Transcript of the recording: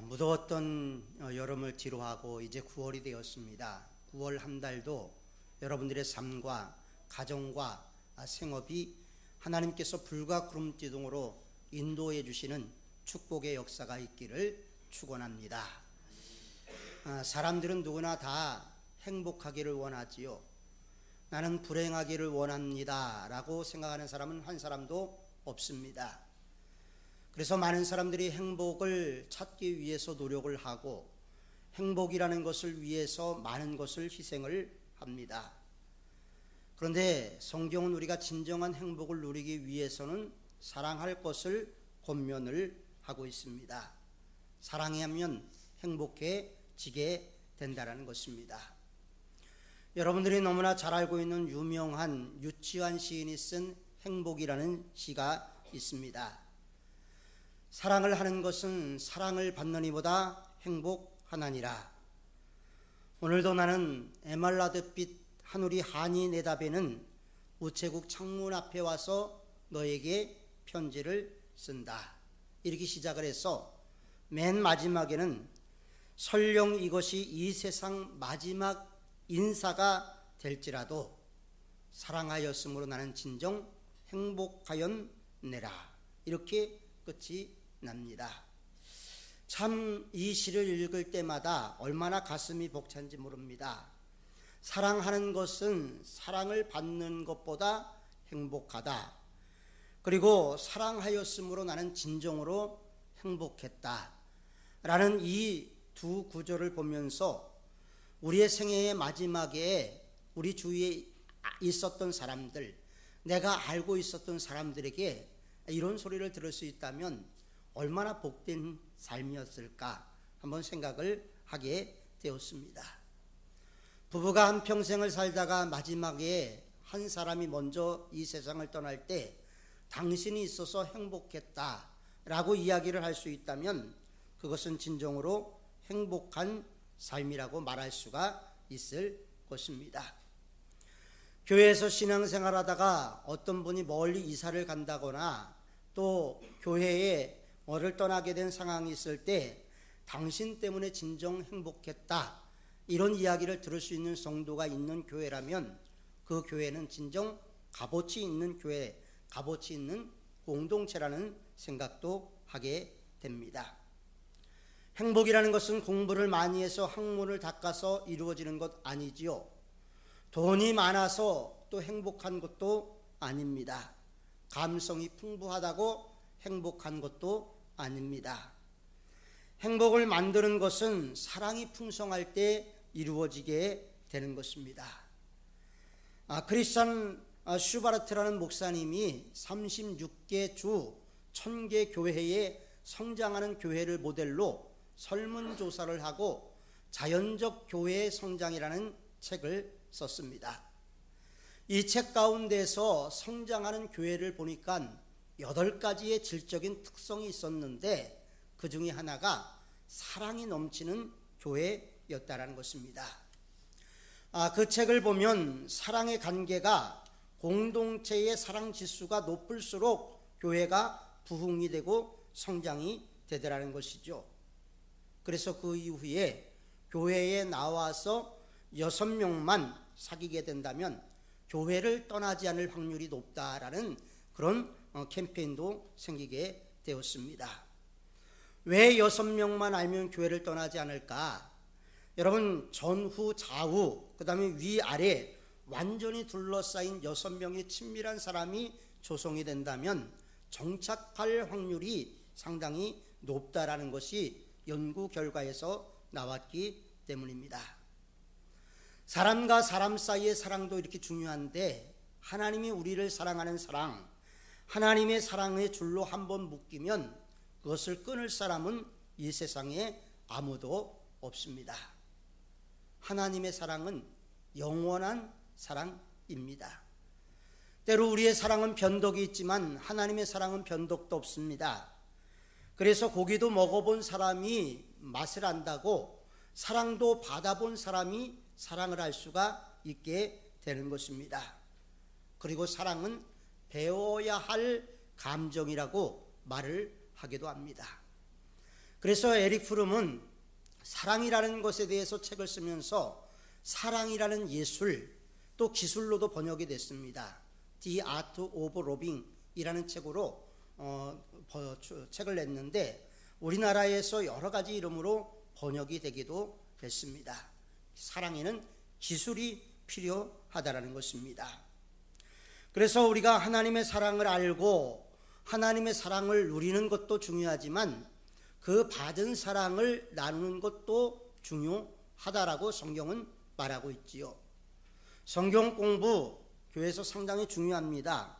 무더웠던 여름을 뒤로하고 이제 9월이 되었습니다. 9월 한 달도 여러분들의 삶과 가정과 생업이 하나님께서 불과 구름기둥으로 인도해 주시는 축복의 역사가 있기를 축원합니다. 사람들은 누구나 다 행복하기를 원하지요. 나는 불행하기를 원합니다 라고 생각하는 사람은 한 사람도 없습니다. 그래서 많은 사람들이 행복을 찾기 위해서 노력을 하고 행복이라는 것을 위해서 많은 것을 희생을 합니다. 그런데 성경은 우리가 진정한 행복을 누리기 위해서는 사랑할 것을 권면을 하고 있습니다. 사랑하면 행복해지게 된다는 것입니다. 여러분들이 너무나 잘 알고 있는 유명한 유치환 시인이 쓴 행복이라는 시가 있습니다. 사랑을 하는 것은 사랑을 받는 이보다 행복하나니라. 오늘도 나는 에말라드빛 하늘이 한이 내다보는 우체국 창문 앞에 와서 너에게 편지를 쓴다. 이렇게 시작을 해서 맨 마지막에는 설령 이것이 이 세상 마지막 인사가 될지라도 사랑하였으므로 나는 진정 행복하였네라. 이렇게 끝이 납니다. 참 이 시를 읽을 때마다 얼마나 가슴이 벅찬지 모릅니다. 사랑하는 것은 사랑을 받는 것보다 행복하다. 그리고 사랑하였으므로 나는 진정으로 행복했다 라는 이 두 구절을 보면서 우리의 생애의 마지막에 우리 주위에 있었던 사람들, 내가 알고 있었던 사람들에게 이런 소리를 들을 수 있다면 얼마나 복된 삶이었을까 한번 생각을 하게 되었습니다. 부부가 한평생을 살다가 마지막에 한 사람이 먼저 이 세상을 떠날 때 당신이 있어서 행복했다라고 이야기를 할 수 있다면 그것은 진정으로 행복한 삶이라고 말할 수가 있을 것입니다. 교회에서 신앙생활하다가 어떤 분이 멀리 이사를 간다거나 또 교회에 뭐를 떠나게 된 상황이 있을 때 당신 때문에 진정 행복했다 이런 이야기를 들을 수 있는 성도가 있는 교회라면 그 교회는 진정 값어치 있는 교회, 값어치 있는 공동체라는 생각도 하게 됩니다. 행복이라는 것은 공부를 많이 해서 학문을 닦아서 이루어지는 것 아니지요. 돈이 많아서 또 행복한 것도 아닙니다. 감성이 풍부하다고 행복한 것도 아닙니다. 행복을 만드는 것은 사랑이 풍성할 때 이루어지게 되는 것입니다. 크리스찬 슈바르트라는 목사님이 36개 주 1000개 교회에 성장하는 교회를 모델로 설문조사를 하고 자연적 교회의 성장이라는 책을 썼습니다. 이 책 가운데서 성장하는 교회를 보니까 8가지의 질적인 특성이 있었는데 그 중에 하나가 사랑이 넘치는 교회였다라는 것입니다. 그 책을 보면 사랑의 관계가 공동체의 사랑 지수가 높을수록 교회가 부흥이 되고 성장이 되더라는 것이죠. 그래서 그 이후에 교회에 나와서 6명만 사귀게 된다면 교회를 떠나지 않을 확률이 높다라는 그런 캠페인도 생기게 되었습니다. 왜 6명만 알면 교회를 떠나지 않을까? 여러분 전후 좌우 그 다음에 위아래 완전히 둘러싸인 6명의 친밀한 사람이 조성이 된다면 정착할 확률이 상당히 높다라는 것이 연구 결과에서 나왔기 때문입니다. 사람과 사람 사이의 사랑도 이렇게 중요한데 하나님이 우리를 사랑하는 사랑, 하나님의 사랑의 줄로 한번 묶이면 그것을 끊을 사람은 이 세상에 아무도 없습니다. 하나님의 사랑은 영원한 사랑입니다. 때로 우리의 사랑은 변덕이 있지만 하나님의 사랑은 변덕도 없습니다. 그래서 고기도 먹어본 사람이 맛을 안다고 사랑도 받아본 사람이 사랑을 할 수가 있게 되는 것입니다. 그리고 사랑은 배워야 할 감정이라고 말을 하기도 합니다. 그래서 에릭 프룸은 사랑이라는 것에 대해서 책을 쓰면서 사랑이라는 예술 또 기술로도 번역이 됐습니다. The Art of Loving이라는 책으로 책을 냈는데 우리나라에서 여러 가지 이름으로 번역이 되기도 했습니다. 사랑에는 기술이 필요하다라는 것입니다. 그래서 우리가 하나님의 사랑을 알고 하나님의 사랑을 누리는 것도 중요하지만 그 받은 사랑을 나누는 것도 중요하다라고 성경은 말하고 있지요. 성경 공부 교회에서 상당히 중요합니다.